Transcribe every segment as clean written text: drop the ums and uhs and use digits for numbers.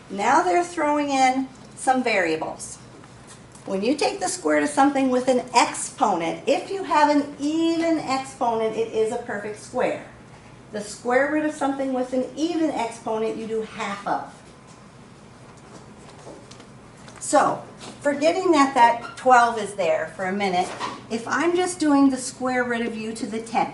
Now they're throwing in some variables. When you take the square root of something with an exponent, if you have an even exponent, it is a perfect square. The square root of something with an even exponent, you do half of. So, forgetting that that 12 is there for a minute, if I'm just doing the square root of u to the 10th,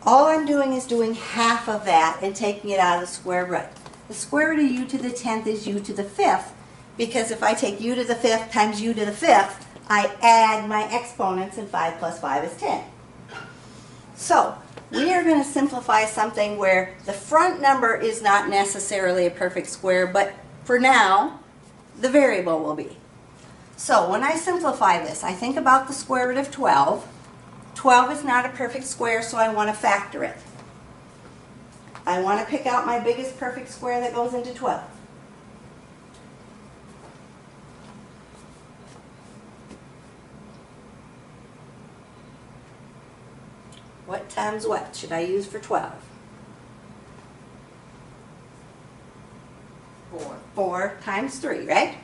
all I'm doing is doing half of that and taking it out of the square root. The square root of u to the 10th is u to the 5th, because if I take u to the 5th times u to the 5th, I add my exponents, and 5 plus 5 is 10. So, we are going to simplify something where the front number is not necessarily a perfect square, but for now, the variable will be. So when I simplify this, I think about the square root of 12. 12 is not a perfect square, so I want to factor it. I want to pick out my biggest perfect square that goes into 12. What times what should I use for 12? 4. 4 times 3, right?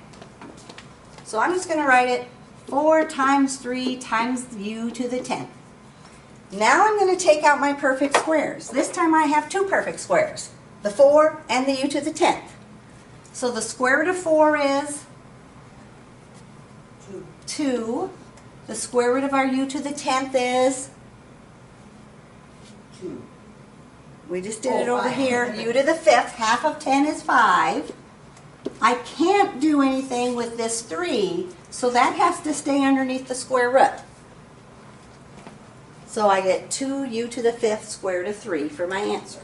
So I'm just going to write it 4 times 3 times u to the 10th. Now I'm going to take out my perfect squares. This time I have two perfect squares, the 4 and the u to the 10th. So the square root of 4 is 2. The square root of our u to the 10th is 2. We just did it over 5. here. U to the 5th, half of 10 is 5. I can't do anything with this 3, so that has to stay underneath the square root. So I get 2u to the 5th square root of 3 for my answer.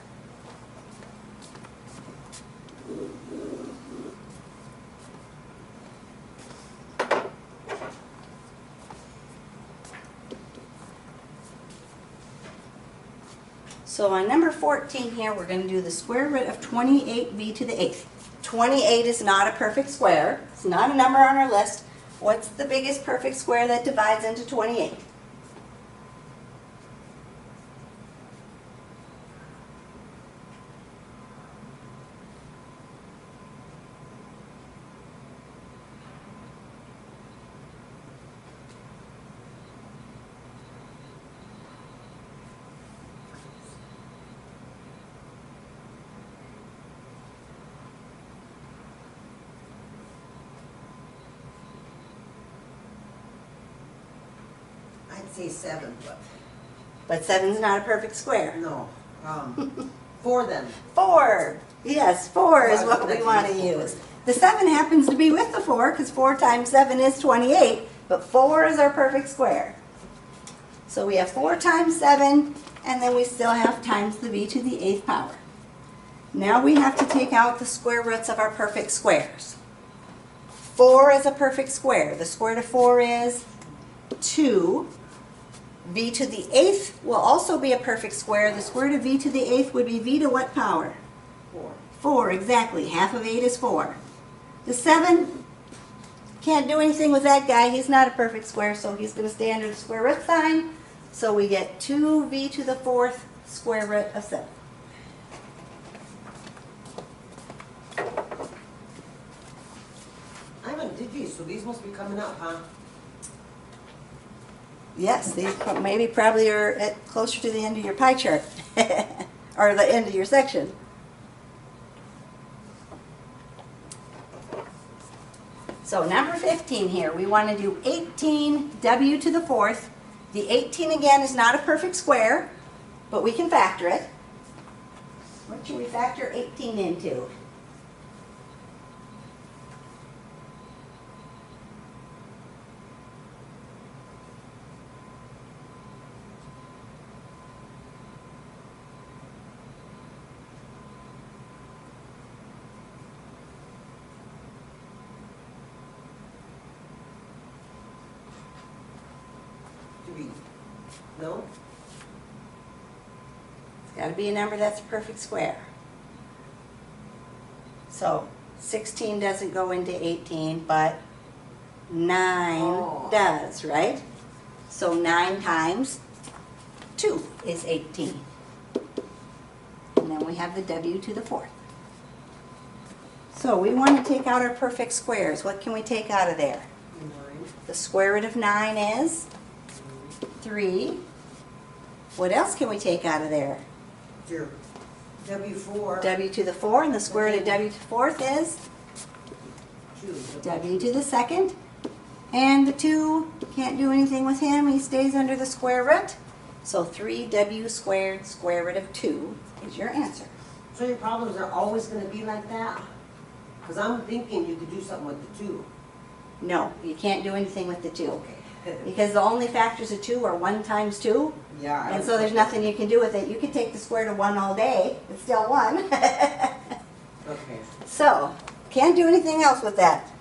So on number 14 here, we're going to do the square root of 28v to the 8th. 28 is not a perfect square. It's not a number on our list. What's the biggest perfect square that divides into 28? I'd say 7, But 7 is not a perfect square. no. 4 then. 4. Yes, 4 is Well, what we that's want to useful. use. The 7 happens to be with the 4 because 4 times 7 is 28, but 4 is our perfect square. So we have 4 times 7, and then we still have times the v to the 8th power. Now we have to take out the square roots of our perfect squares. 4 is a perfect square. The square root of 4 is 2. V to the 8th will also be a perfect square. The square root of v to the 8th would be v to what power? 4. 4, exactly. Half of 8 is 4. The 7, can't do anything with that guy. He's not a perfect square, so he's going to stay under the square root sign. So we get 2v to the 4th square root of 7. I haven't did these, so these must be coming up, huh? Yes, these maybe probably are at closer to the end of your pie chart, or the end of your section. So number 15 here, we want to do 18w to the 4th. The 18 again is not a perfect square, but we can factor it. What should we factor 18 into? No? It's got to be a number that's a perfect square. So 16 doesn't go into 18, but 9 does, right? So 9 times 2 is 18. And then we have the w to the 4th. So we want to take out our perfect squares. What can we take out of there? 9. The square root of 9 is 3. What else can we take out of there? 0. W4. W to the 4, and the square root of W to the 4th is 2. W to the 2nd. And the 2, can't do anything with him. He stays under the square root. So 3W squared square root of 2 is your answer. So your problems are always going to be like that? Because I'm thinking you could do something with the 2. No, you can't do anything with the 2. Okay. Because the only factors of 2 are 1 times 2. Yeah. And so there's nothing you can do with it. You can take the square root of 1 all day. It's still 1. Okay. So, can't do anything else with that.